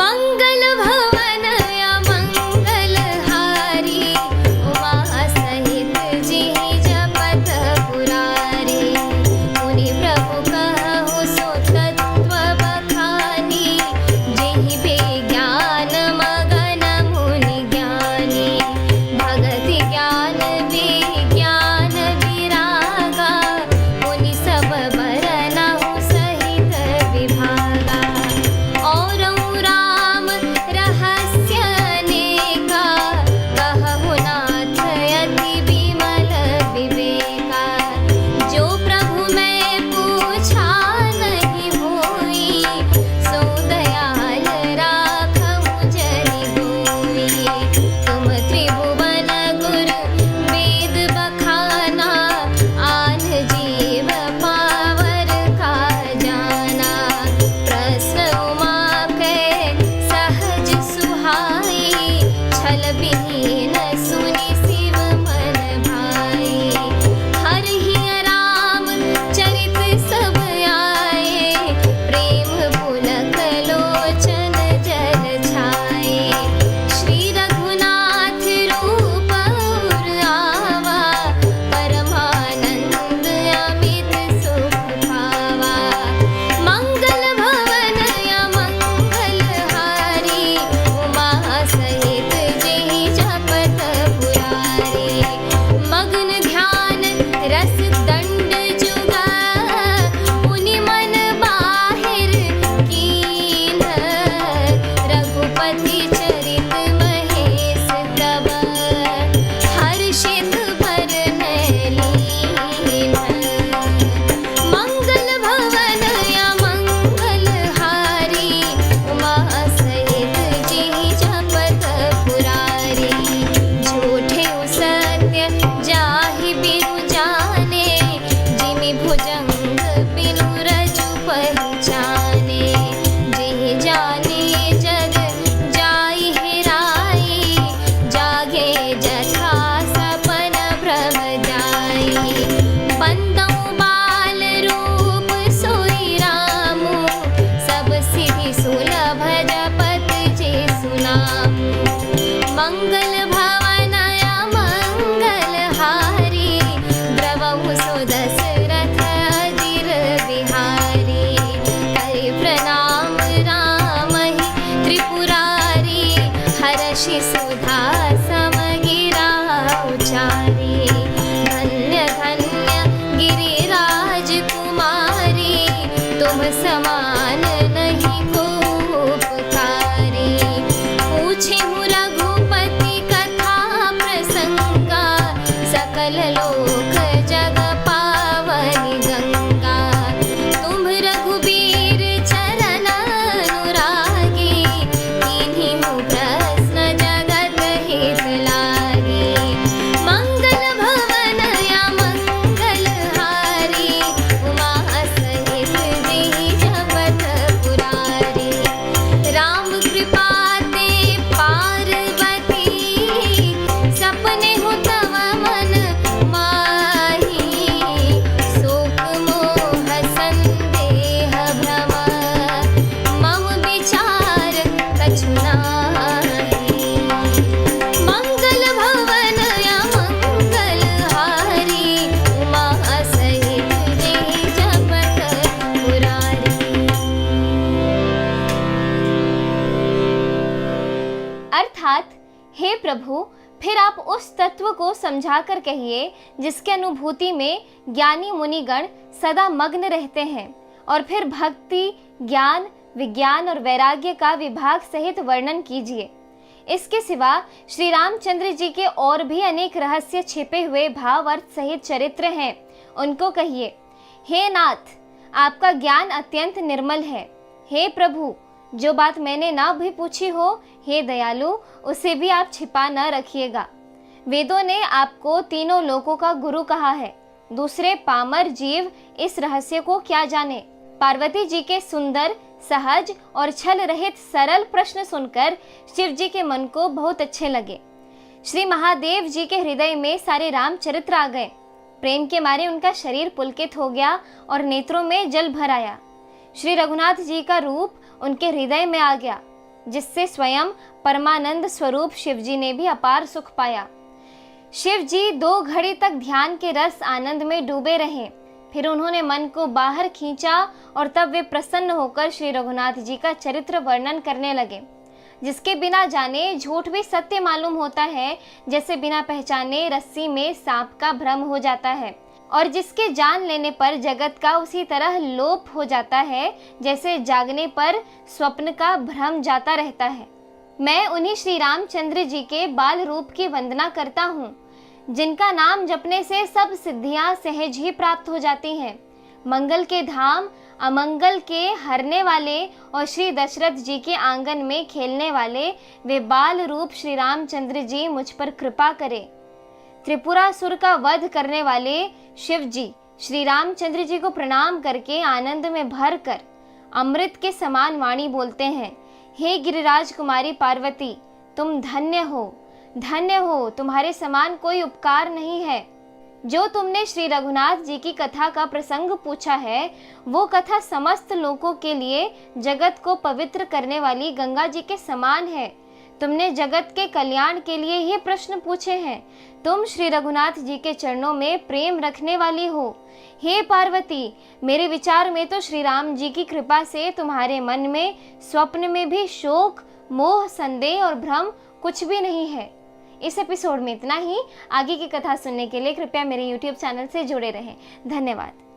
मंगल भवन या मंगल हारी, उमा सहित जिहि जपत पुरारी। मुनि प्रभु कहु सो तत्व बखानी, जिहि विज्ञान मगन मुनि ज्ञानी। भगति ज्ञान विज्ञान विरागा, मुनि सब बरनहु सहित विभागा। औरऊ राम रहस्य अनेका, कहहु नाथ अति विमल विवेका। जो प्रभु मैं पूछा नहीं होई, सो दयाल राखहु जनि गोई। तुम त्रिभुवन गुर वेद बखाना, आन जीव पावर का जाना। प्रश्न उमा के सहज सुहाई, छल विहीन सुनि शिव मन भाई। हरहि राम चरित सब आए, प्रेम पुलक लोचन जल छाए। श्री रघुनाथ रूप उर आवा, परमानंद अमित सुख पावा। मंगल भवन या मंगल हारी, उमा सहित जिहि जपत पुरारी। मग्न ध्यान रस दंड जुगा, मुनि मन बाहिर कीन। रघुपति चरित महेश तब, हर्षित भरन लीन। मंगल भवन या मंगल हारी, उमा सहित जिहि जपत पुरारी। झूठे सत्य जाहि बिनु जाने, जिमि भुजंग बिनु रजु पहचाने। जिहि जाने जग जाई हेराई, जागे जथा सपन भ्रम जाई। बंदउ बाल रूप सोई रामु, सब सिद्धि सुलभ जपत जे सुनामु। मंगल भवन या मंगल हारी, द्रवहु सो दशरथ अजिर बिहारी। करि प्रणाम रामहि त्रिपुरारी, हरषि सुधा समगिरा उचारी। धन्य धन्य गिरिराज कुमारी, तुम समान नहीं को उपकारी। पूछेहु रघुपति कथा प्रसंगा, सकल लोक जग पावनि गंगा। तुम रघुबीर चरण अनुरागी, कीन्हिहु प्रश्न जगत हित लागी। मंगल भवन या मंगल हारी, उमा सहित जिहि जपत पुरारी। राम कृपा ते पार्वती, सपने हु तव मन माही। शोक मोह संदेह भ्रम, मम विचार कछु नाहि। मंगल भवन या मंगल हारी, उमा सहित जिहि जपत पुरारी। अर्थात, हे प्रभु, फिर आप उस तत्व को समझाकर कहिए जिसके अनुभूति में ज्ञानी मुनिगण सदा मग्न रहते हैं, और फिर भक्ति, ज्ञान, विज्ञान और वैराग्य का विभाग सहित वर्णन कीजिए। इसके सिवा श्री रामचंद्र जी के और भी अनेक रहस्य छिपे हुए भाव अर्थ सहित चरित्र हैं, उनको कहिए। हे नाथ, आपका ज्ञान अत्यंत निर्मल है। हे प्रभु, जो बात मैंने ना भी पूछी हो, हे दयालु, उसे भी आप छिपा न रखिएगा। वेदों ने आपको तीनों लोकों का गुरु कहा है, दूसरे पामर जीव इस रहस्य को क्या जाने। पार्वती जी के सुंदर, सहज और छल रहित सरल प्रश्न सुनकर शिव जी के मन को बहुत अच्छे लगे। श्री महादेव जी के हृदय में सारे रामचरित्र आ गए। प्रेम के मारे उनका शरीर पुलकित हो गया और नेत्रों में जल भर आया। श्री रघुनाथ जी का रूप उनके हृदय में आ गया। जिससे स्वयं परमानंद स्वरूप शिवजी ने भी अपार सुख पाया। शिवजी 2 घड़ी तक ध्यान के रस आनंद में डूबे रहे। फिर उन्होंने मन को बाहर खींचा और तब वे प्रसन्न होकर श्री रघुनाथ जी का चरित्र वर्णन करने लगे, जिसके बिना जाने झूठ भी सत्य मालूम होता है, जैसे बिना पहचाने रस्सी में सांप का भ्रम हो जाता है, और जिसके जान लेने पर जगत का उसी तरह लोप हो जाता है, जैसे जागने पर स्वप्न का भ्रम जाता रहता है। मैं उन्हीं श्री रामचंद्र जी के बाल रूप की वंदना करता हूँ, जिनका नाम जपने से सब सिद्धियां सहज ही प्राप्त हो जाती हैं। मंगल के धाम, अमंगल के हरने वाले और श्री दशरथ जी के आंगन में खेलने वाले वे बाल रूप श्री रामचंद्र जी मुझ पर कृपा करें। त्रिपुरासुर का वध करने वाले शिव जी श्री रामचंद्र जी को प्रणाम करके आनंद में भर कर अमृत के समान वाणी बोलते हैं, हे गिरिराज कुमारी पार्वती, तुम धन्य हो, धन्य हो, तुम्हारे समान कोई उपकार नहीं है। जो तुमने श्री रघुनाथ जी की कथा का प्रसंग पूछा है, वो कथा समस्त लोगों के लिए जगत को पवित्र करने वाली गंगा जी के समान है। तुमने जगत के कल्याण के लिए ही प्रश्न पूछे हैं। तुम श्री रघुनाथ जी के चरणों में प्रेम रखने वाली हो। हे पार्वती, मेरे विचार में तो श्री राम जी की कृपा से तुम्हारे मन में स्वप्न में भी शोक, मोह, संदेह और भ्रम कुछ भी नहीं है। इस एपिसोड में इतना ही। आगे की कथा सुनने के लिए कृपया मेरे YouTube चैनल से जुड़े रहें। धन्यवाद।